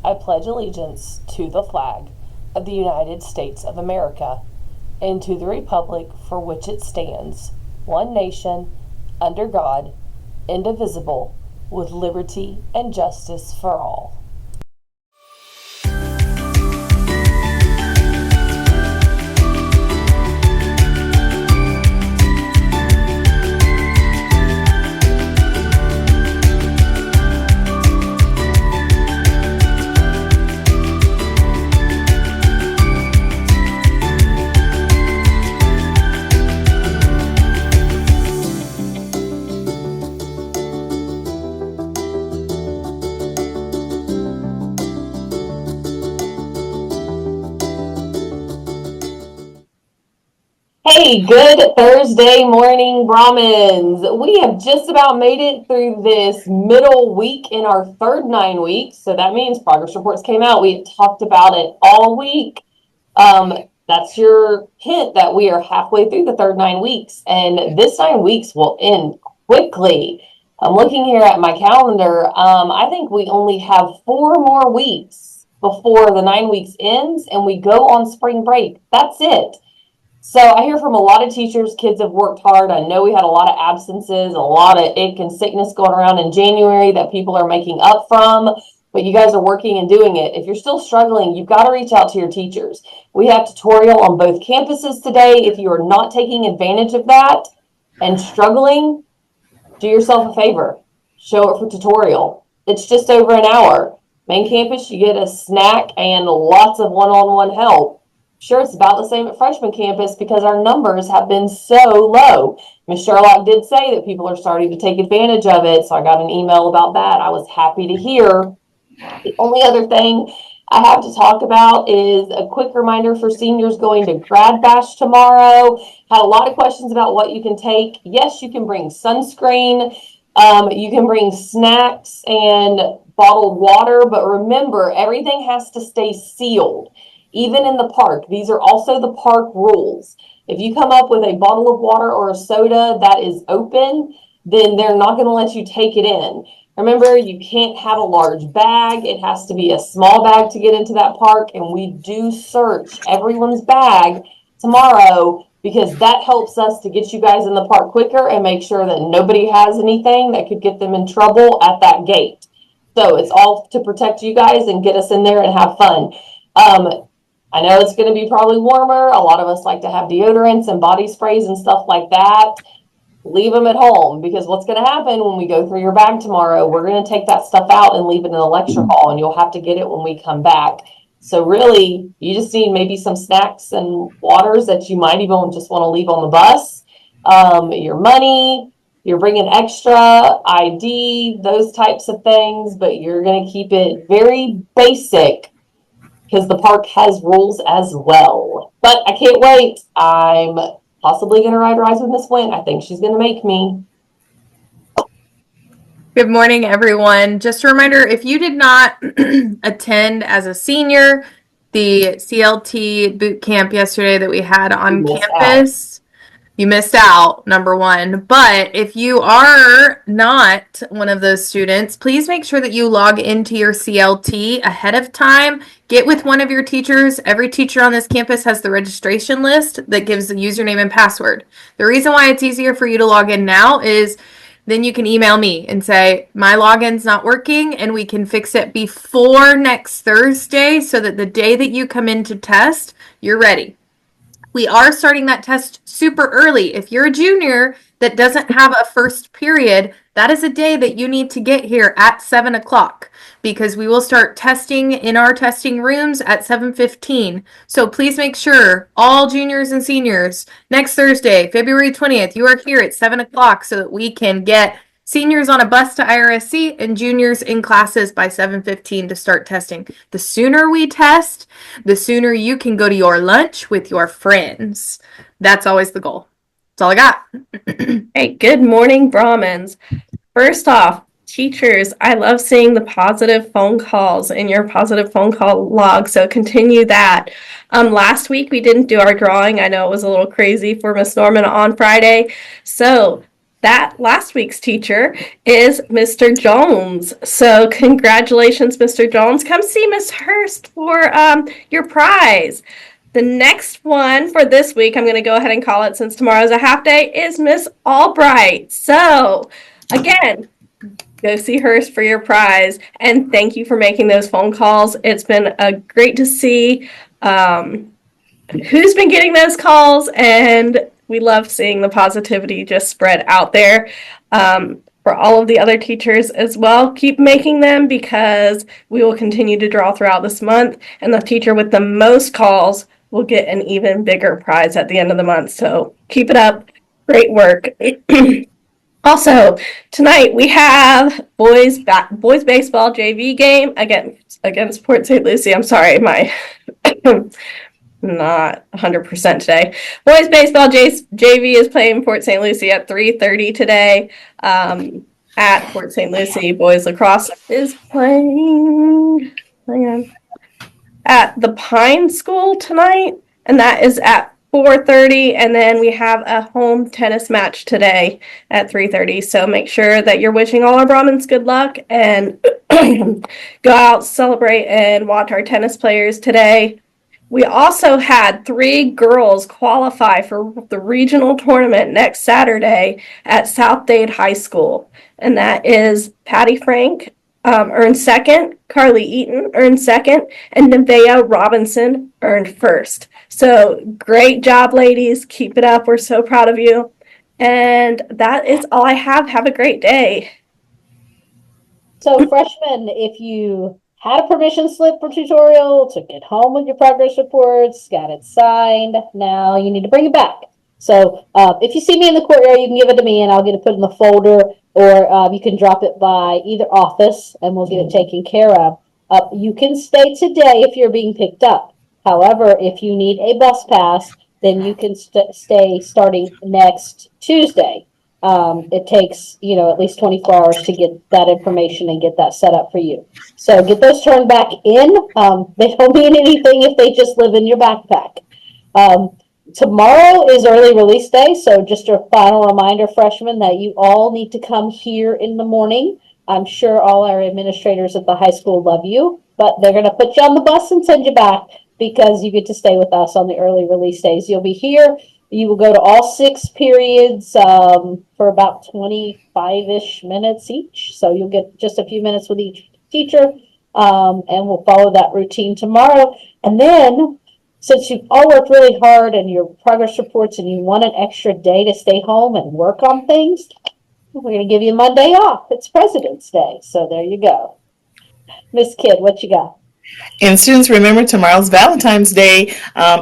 I pledge allegiance to the flag of the United States of America and to the republic for which it stands, one nation, under God, indivisible, with liberty and justice for all. Hey, good Thursday morning, Brahmins. We have just about made it through this middle week in our third 9 weeks. So that means progress reports came out. We talked about it all week. That's your hint that we are halfway through the third 9 weeks. And this 9 weeks will end quickly. I'm looking here at my calendar. I think we only have 4 more weeks before the 9 weeks ends and we go on spring break. That's it. So I hear from a lot of teachers, kids have worked hard. I know we had a lot of absences, a lot of ick and sickness going around in January that people are making up from, but you guys are working and doing it. If you're still struggling, you've got to reach out to your teachers. We have tutorial on both campuses today. If you are not taking advantage of that and struggling, do yourself a favor. Show up for tutorial. It's just over an hour. Main campus, you get a snack and lots of one-on-one help. Sure, it's about the same at freshman campus because our numbers have been so low. Ms. Sherlock did say that people are starting to take advantage of it, so I got an email about that. I was happy to hear. The only other thing I have to talk about is a quick reminder for seniors going to Grad Bash tomorrow. Had a lot of questions about what you can take. Yes, you can bring sunscreen. You can bring snacks and bottled water, but remember, everything has to stay sealed. Even in the park, these are also the park rules. If you come up with a bottle of water or a soda that is open, then they're not going to let you take it in. Remember, you can't have a large bag. It has to be a small bag to get into that park. And we do search everyone's bag tomorrow because that helps us to get you guys in the park quicker and make sure that nobody has anything that could get them in trouble at that gate. So it's all to protect you guys and get us in there and have fun. I know it's going to be probably warmer. A lot of us like to have deodorants and body sprays and stuff like that. Leave them at home because what's going to happen when we go through your bag tomorrow, we're going to take that stuff out and leave it in the lecture hall and you'll have to get it when we come back. So really, you just need maybe some snacks and waters that you might even just want to leave on the bus. Your money, you're bringing extra ID, those types of things, but you're going to keep it very basic because the park has rules as well. But I can't wait. I'm possibly going to ride Rise with Miss Wynn. I think she's going to make me. Good morning, everyone. Just a reminder, if you did not attend as a senior the CLT boot camp yesterday that we had on campus, you missed out, number one. But if you are not one of those students, please make sure that you log into your CLT ahead of time. Get with one of your teachers. Every teacher on this campus has the registration list that gives the username and password. The reason why it's easier for you to log in now is then you can email me and say, my login's not working, and we can fix it before next Thursday so that the day that you come in to test, you're ready. We are starting that test super early. If you're a junior that doesn't have a first period, that is a day that you need to get here at 7 o'clock because we will start testing in our testing rooms at 7:15. So please make sure all juniors and seniors next Thursday, February 20th, you are here at 7 o'clock so that we can get seniors on a bus to IRSC and juniors in classes by 7:15 to start testing. The sooner we test, the sooner you can go to your lunch with your friends. That's always the goal. That's all I got. Hey, good morning, Brahmins. First off, teachers, I love seeing the positive phone calls in your positive phone call log, so continue that. Last week we didn't do our drawing. I know it was a little crazy for Miss Norman on Friday. So that last week's teacher is Mr. Jones. So congratulations, Mr. Jones. Come see Miss Hurst for your prize. The next one for this week, I'm going to go ahead and call it since tomorrow's a half day, is Miss Albright. So again, go see Hurst for your prize. And thank you for making those phone calls. It's been great to see who's been getting those calls, and we love seeing the positivity just spread out there. For all of the other teachers as well, keep making them, because we will continue to draw throughout this month, and the teacher with the most calls will get an even bigger prize at the end of the month. So keep it up. Great work. Also, tonight we have boys baseball JV game against Port St. Lucie. I'm sorry, my not 100% today. Boys baseball JV is playing Port St. Lucie at 3:30 today. At Port St. Lucie, boys lacrosse is playing at the Pine School tonight, and that is at 4:30. And then we have a home tennis match today at 3:30. So make sure that you're wishing all our Brahmins good luck, and go out, celebrate, and watch our tennis players today. We also had 3 girls qualify for the regional tournament next Saturday at South Dade High School. And that is Patty Frank earned second, Carly Eaton earned second, and Nevaeh Robinson earned first. So great job, ladies. Keep it up. We're so proud of you. And that is all I have. Have a great day. So freshmen, if you had a permission slip for tutorial, took it home with your progress reports, got it signed, now you need to bring it back. So if you see me in the court area, you can give it to me and I'll get it put in the folder, or you can drop it by either office and we'll get it taken care of. You can stay today if you're being picked up. However, if you need a bus pass, then you can stay starting next Tuesday. It takes, at least 24 hours to get that information and get that set up for you. So get those turned back in. They don't mean anything if they just live in your backpack. Tomorrow is early release day, so just a final reminder, freshmen, that you all need to come here in the morning. I'm sure all our administrators at the high school love you, but they're going to put you on the bus and send you back because you get to stay with us on the early release days. You'll be here. You will go to all 6 periods for about 25-ish minutes each. So you'll get just a few minutes with each teacher, and we'll follow that routine tomorrow. And then, since you've all worked really hard and your progress reports and you want an extra day to stay home and work on things, we're going to give you Monday off. It's President's Day. So there you go. Miss Kidd, what you got? And students, remember tomorrow's Valentine's Day.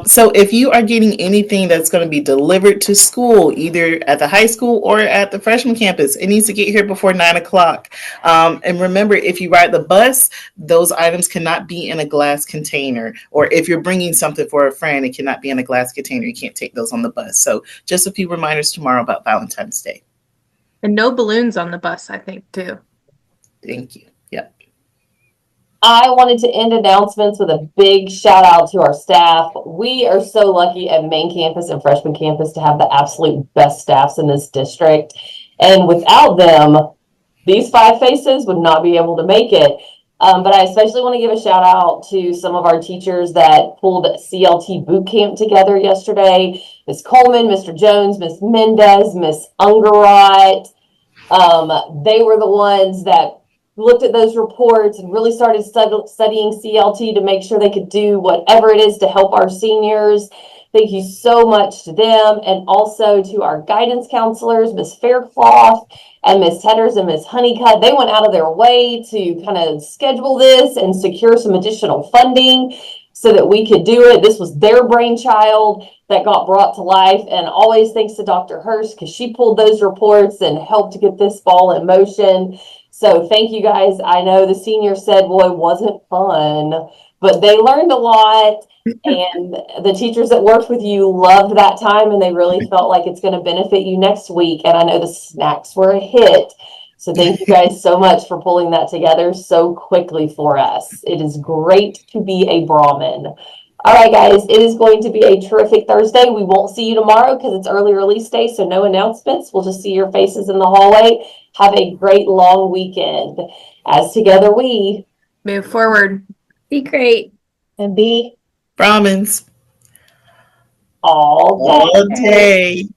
So if you are getting anything that's going to be delivered to school, either at the high school or at the freshman campus, it needs to get here before 9 o'clock. And remember, if you ride the bus, those items cannot be in a glass container. Or if you're bringing something for a friend, it cannot be in a glass container. You can't take those on the bus. So just a few reminders tomorrow about Valentine's Day. And no balloons on the bus, I think, too. Thank you. Yep. I wanted to end announcements with a big shout out to our staff. We are so lucky at main campus and freshman campus to have the absolute best staffs in this district. And without them, these 5 faces would not be able to make it. But I especially want to give a shout out to some of our teachers that pulled CLT boot camp together yesterday. Ms. Coleman, Mr. Jones, Ms. Mendez, Ms. Ungerot. They were the ones that looked at those reports and really started studying CLT to make sure they could do whatever it is to help our seniors. Thank you so much to them, and also to our guidance counselors, Ms. Faircloth and Ms. Headers and Ms. Honeycutt. They went out of their way to kind of schedule this and secure some additional funding so that we could do it. This was their brainchild that got brought to life, and always thanks to Dr. Hurst, because she pulled those reports and helped to get this ball in motion. So thank you guys. I know the seniors said, boy, it wasn't fun, but they learned a lot. And the teachers that worked with you loved that time, and they really felt like it's going to benefit you next week. And I know the snacks were a hit. So thank you guys so much for pulling that together so quickly for us. It is great to be a Brahmin. All right, guys, it is going to be a terrific Thursday. We won't see you tomorrow because it's early release day, so no announcements. We'll just see your faces in the hallway. Have a great long weekend. As together we Move forward. Be great. And be Brahmins all day. all day.